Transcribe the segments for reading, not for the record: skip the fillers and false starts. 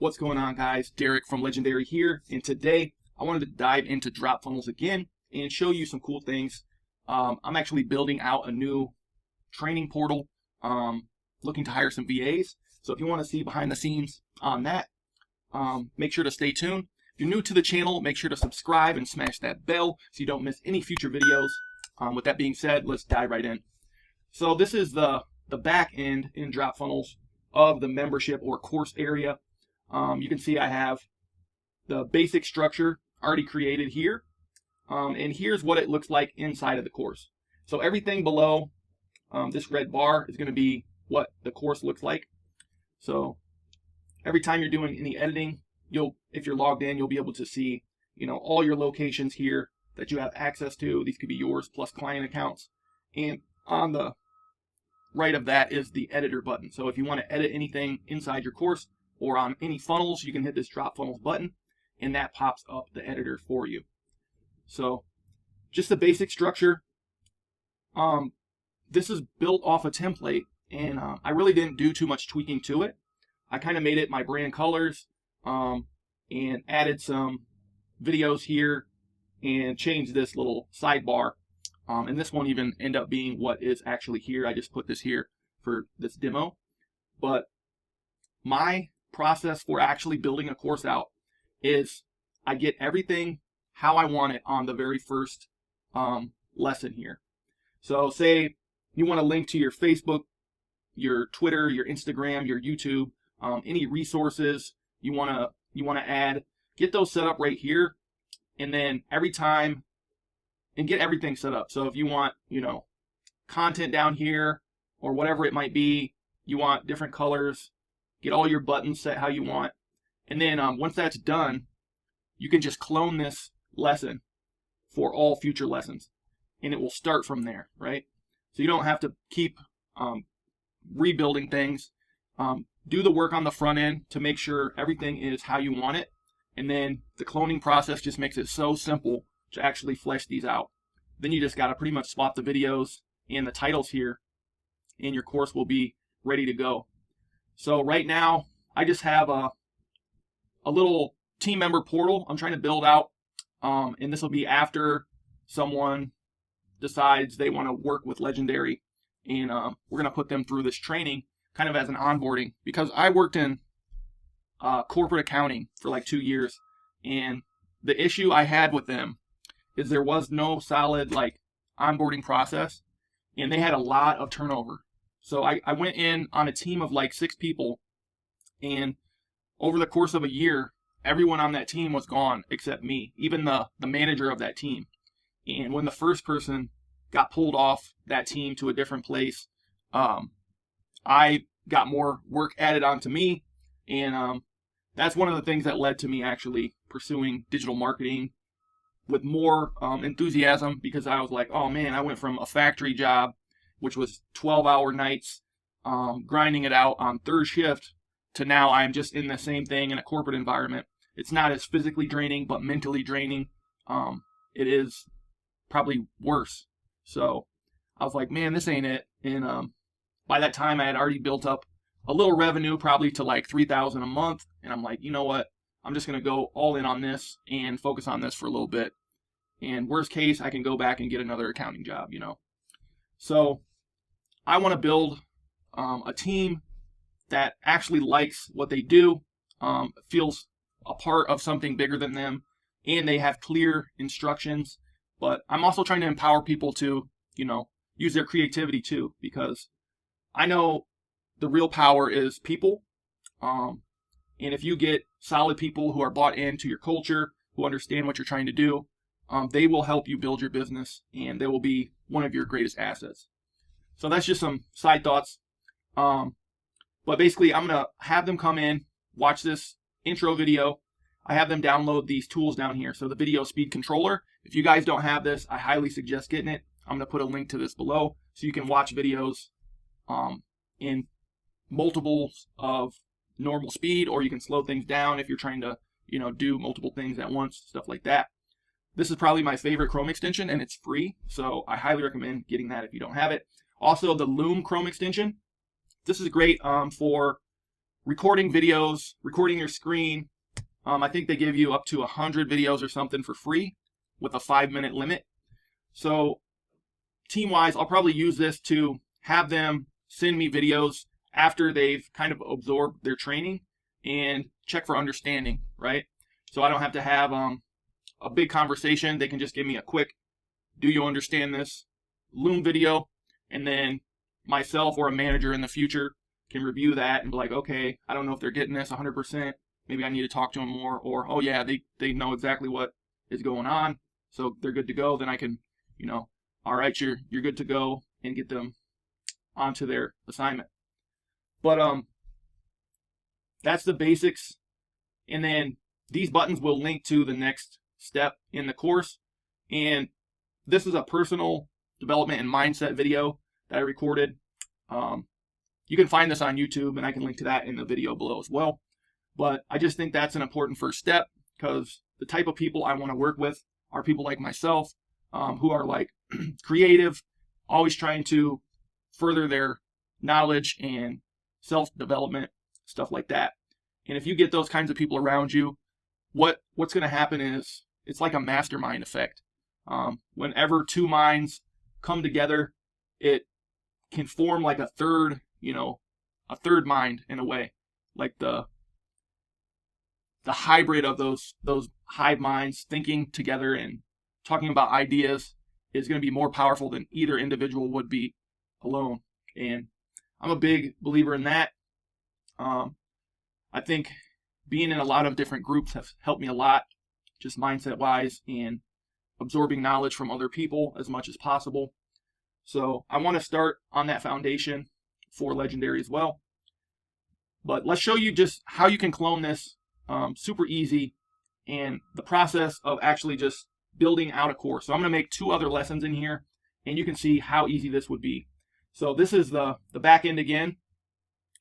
What's going on, guys? Derek from Legendary here, and today I wanted to dive into DropFunnels again and show you some cool things. I'm actually building out a new training portal, looking to hire some VAs. So if you want to see behind the scenes on that, make sure to stay tuned. If you're new to the channel, make sure to subscribe and smash that bell so you don't miss any future videos. With that being said, let's dive right in. So this is the back end in DropFunnels of the membership or course area. You can see I have the basic structure already created here. And here's what it looks like inside of the course. So everything below this red bar is going to be what the course looks like. So every time you're doing any editing, if you're logged in, you'll be able to see, all your locations here that you have access to. These could be yours plus client accounts. And on the right of that is the editor button. So if you want to edit anything inside your course or on any funnels, you can hit this DropFunnels button and that pops up the editor for you. So just the basic structure. This is built off a template, and I really didn't do too much tweaking to it. I kind of made it my brand colors and added some videos here and changed this little sidebar. And this won't even end up being what is actually here. I just put this here for this demo. But my process for actually building a course out is I get everything how I want it on the very first lesson here. So say you want to link to your Facebook, your Twitter, your Instagram, your YouTube, any resources you want to add, get those set up right here, and then every time and get everything set up. So if you want, content down here or whatever it might be, you want different colors, get all your buttons set how you want. And then once that's done, you can just clone this lesson for all future lessons. And it will start from there, right? So you don't have to keep rebuilding things. Do the work on the front end to make sure everything is how you want it. And then the cloning process just makes it so simple to actually flesh these out. Then you just got to pretty much swap the videos and the titles here, and your course will be ready to go. So right now, I just have a little team member portal I'm trying to build out, and this will be after someone decides they want to work with Legendary, and we're going to put them through this training kind of as an onboarding, because I worked in corporate accounting for like 2 years, and the issue I had with them is there was no solid onboarding process, and they had a lot of turnover. So I went in on a team of 6 people, and over the course of a year, everyone on that team was gone except me, even the manager of that team. And when the first person got pulled off that team to a different place, I got more work added onto me, and that's one of the things that led to me actually pursuing digital marketing with more enthusiasm, because I was like, oh man, I went from a factory job, which was 12-hour nights, grinding it out on third shift, to now I'm just in the same thing in a corporate environment. It's not as physically draining, but mentally draining. It is probably worse. So I was like, man, this ain't it. And by that time, I had already built up a little revenue, probably to $3,000 a month. And I'm like, you know what? I'm just going to go all in on this and focus on this for a little bit. And worst case, I can go back and get another accounting job, So I want to build a team that actually likes what they do, feels a part of something bigger than them, and they have clear instructions. But I'm also trying to empower people to, use their creativity too, because I know the real power is people. And if you get solid people who are bought into your culture, who understand what you're trying to do, they will help you build your business, and they will be one of your greatest assets. So that's just some side thoughts. But basically, I'm going to have them come in, watch this intro video. I have them download these tools down here. So the video speed controller, if you guys don't have this, I highly suggest getting it. I'm going to put a link to this below so you can watch videos in multiples of normal speed, or you can slow things down if you're trying to, do multiple things at once, stuff like that. This is probably my favorite Chrome extension, and it's free, so I highly recommend getting that if you don't have it. Also, the Loom Chrome extension. This is great for recording videos, recording your screen. I think they give you up to 100 videos or something for free with a 5-minute limit. So team-wise, I'll probably use this to have them send me videos after they've kind of absorbed their training and check for understanding, right? So I don't have to have a big conversation. They can just give me a quick, do you understand this Loom video? And then myself or a manager in the future can review that and be like, okay, I don't know if they're getting this 100%. Maybe I need to talk to them more. Or, oh yeah, they know exactly what is going on, so they're good to go. Then I can, all right, you're good to go, and get them onto their assignment. But that's the basics. And then these buttons will link to the next step in the course. And this is a personal development and mindset video that I recorded. You can find this on YouTube, and I can link to that in the video below as well. But I just think that's an important first step, because the type of people I want to work with are people like myself, who are like creative, always trying to further their knowledge and self-development, stuff like that. And if you get those kinds of people around you, what's going to happen is it's like a mastermind effect. Whenever two minds come together, it can form like a third mind in a way, like the hybrid of those hive minds thinking together and talking about ideas is going to be more powerful than either individual would be alone. And I'm a big believer in that. I think being in a lot of different groups has helped me a lot, just mindset wise, and absorbing knowledge from other people as much as possible. So I want to start on that foundation for Legendary as well. But let's show you just how you can clone this super easy, and the process of actually just building out a course. So I'm going to make 2 other lessons in here, and you can see how easy this would be. So this is the back end again.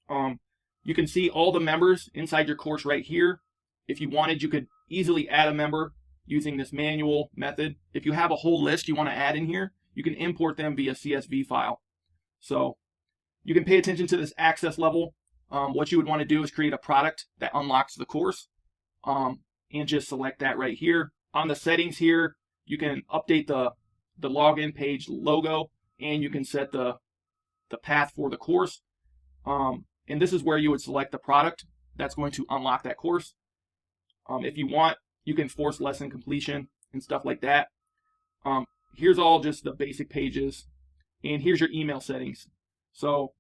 You can see all the members inside your course right here. If you wanted, you could easily add a member using this manual method. If you have a whole list you want to add in here, you can import them via CSV file. So you can pay attention to this access level. What you would want to do is create a product that unlocks the course, and just select that right here. On the settings here, you can update the login page logo, and you can set the path for the course. And this is where you would select the product that's going to unlock that course. If you want, you can force lesson completion and stuff like that. Here's all just the basic pages, and here's your email settings. So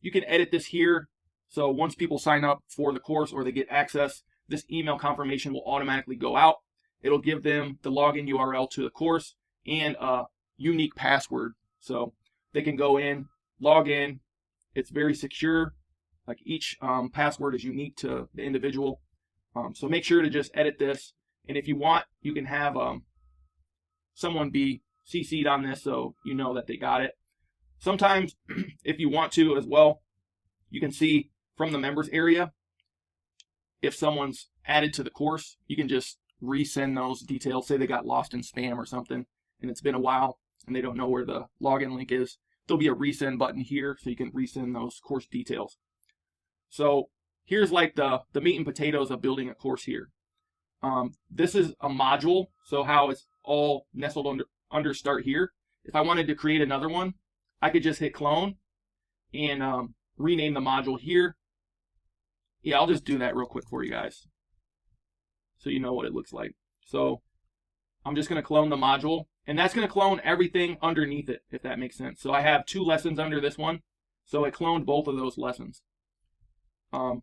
you can edit this here. So once people sign up for the course or they get access, this email confirmation will automatically go out. It'll give them the login URL to the course and a unique password. So they can go in, log in. It's very secure. Like each password is unique to the individual. So make sure to just edit this. And if you want, you can have someone be CC'd on this so you know that they got it. Sometimes, if you want to as well, you can see from the members area, if someone's added to the course, you can just resend those details. Say they got lost in spam or something, and it's been a while, and they don't know where the login link is. There'll be a resend button here, so you can resend those course details. So here's like the meat and potatoes of building a course here. This is a module, so how it's all nestled under start here. If I wanted to create another one, I could just hit clone and rename the module here. Yeah, I'll just do that real quick for you guys so you know what it looks like. So I'm just going to clone the module, and that's going to clone everything underneath it, if that makes sense. So I have 2 lessons under this one, so it cloned both of those lessons. So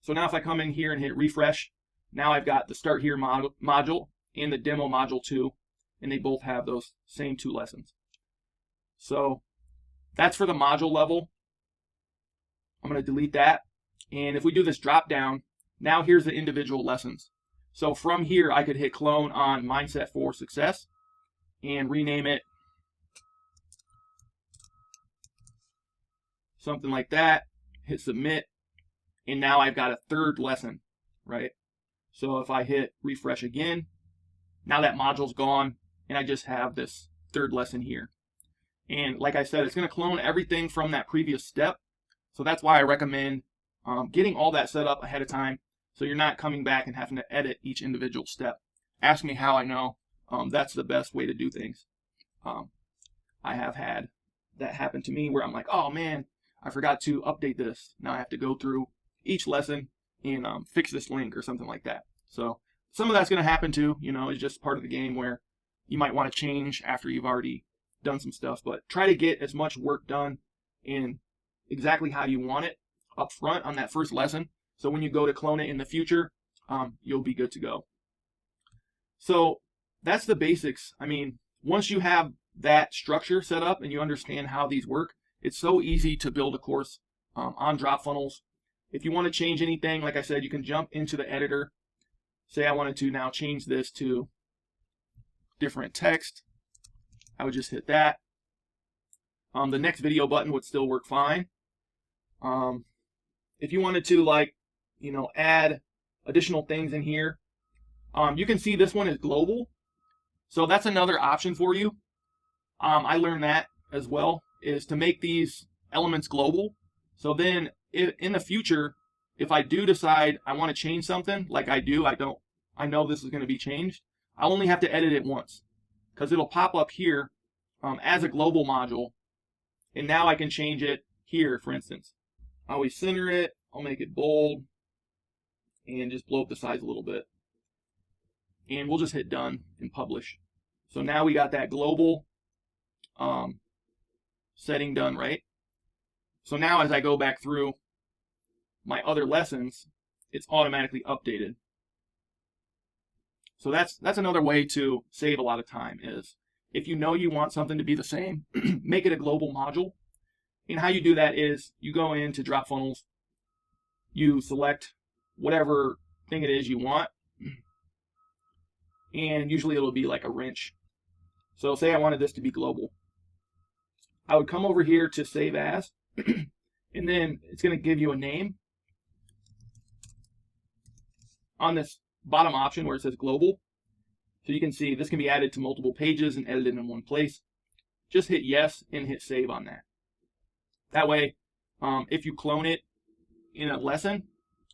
now if I come in here and hit refresh, now I've got the Start Here module and the Demo module 2, and they both have those same 2 lessons. So that's for the module level. I'm going to delete that. And if we do this drop down, now here's the individual lessons. So from here, I could hit clone on Mindset for Success and rename it something like that. Hit submit. And now I've got a 3rd lesson, right? So if I hit refresh again, now that module's gone, and I just have this 3rd lesson here. And like I said, it's going to clone everything from that previous step. So that's why I recommend getting all that set up ahead of time so you're not coming back and having to edit each individual step. Ask me how I know. That's the best way to do things. I have had that happen to me where I'm like, oh man, I forgot to update this. Now I have to go through each lesson and fix this link or something like that. So some of that's going to happen too. It's just part of the game where you might want to change after you've already done some stuff. But try to get as much work done in exactly how you want it up front on that first lesson. So when you go to clone it in the future, you'll be good to go. So that's the basics. I mean, once you have that structure set up and you understand how these work, it's so easy to build a course on DropFunnels. If you want to change anything, like I said, you can jump into the editor. Say I wanted to now change this to different text. I would just hit that. The next video button would still work fine. If you wanted to add additional things in here, you can see this one is global. So that's another option for you. I learned that as well, is to make these elements global. So then in the future, if I do decide I want to change something, like I know this is going to be changed, I only have to edit it once because it'll pop up here as a global module. And now I can change it here, for instance. I always center it, I'll make it bold, and just blow up the size a little bit. And we'll just hit done and publish. So now we got that global setting done, right? So now as I go back through my other lessons, it's automatically updated. So that's another way to save a lot of time, is if you know you want something to be the same, make it a global module. And how you do that is you go into DropFunnels, you select whatever thing it is you want, and usually it'll be like a wrench. So say I wanted this to be global. I would come over here to save as, and then it's going to give you a name. On this bottom option where it says global, so you can see this can be added to multiple pages and edited in one place. Just hit yes and hit save on that. That way, if you clone it in a lesson,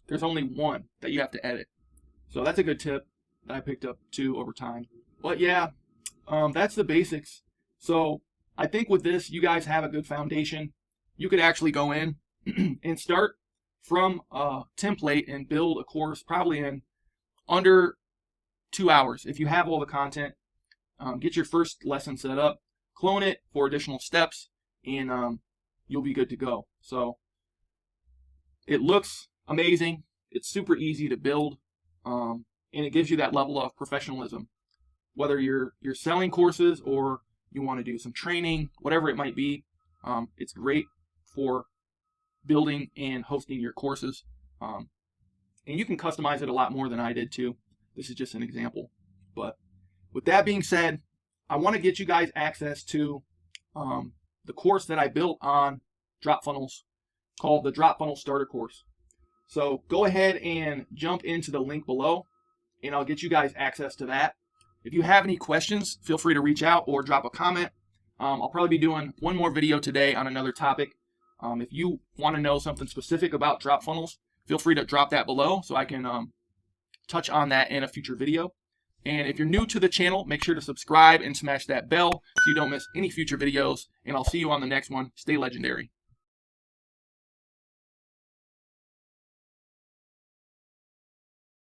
there's only one that you have to edit. So that's a good tip that I picked up too over time. But yeah, that's the basics. So I think with this, you guys have a good foundation. You could actually go in and start from a template and build a course probably in under 2 hours. If you have all the content, get your first lesson set up, clone it for additional steps, and you'll be good to go. So it looks amazing. It's super easy to build, and it gives you that level of professionalism. Whether you're selling courses or you want to do some training, whatever it might be, it's great for building and hosting your courses. And you can customize it a lot more than I did too. This is just an example. But with that being said, I want to get you guys access to the course that I built on DropFunnels called the DropFunnels Starter Course. So go ahead and jump into the link below, and I'll get you guys access to that. If you have any questions, feel free to reach out or drop a comment. I'll probably be doing one more video today on another topic. If you want to know something specific about DropFunnels, feel free to drop that below so I can touch on that in a future video. And if you're new to the channel, make sure to subscribe and smash that bell so you don't miss any future videos. And I'll see you on the next one. Stay legendary.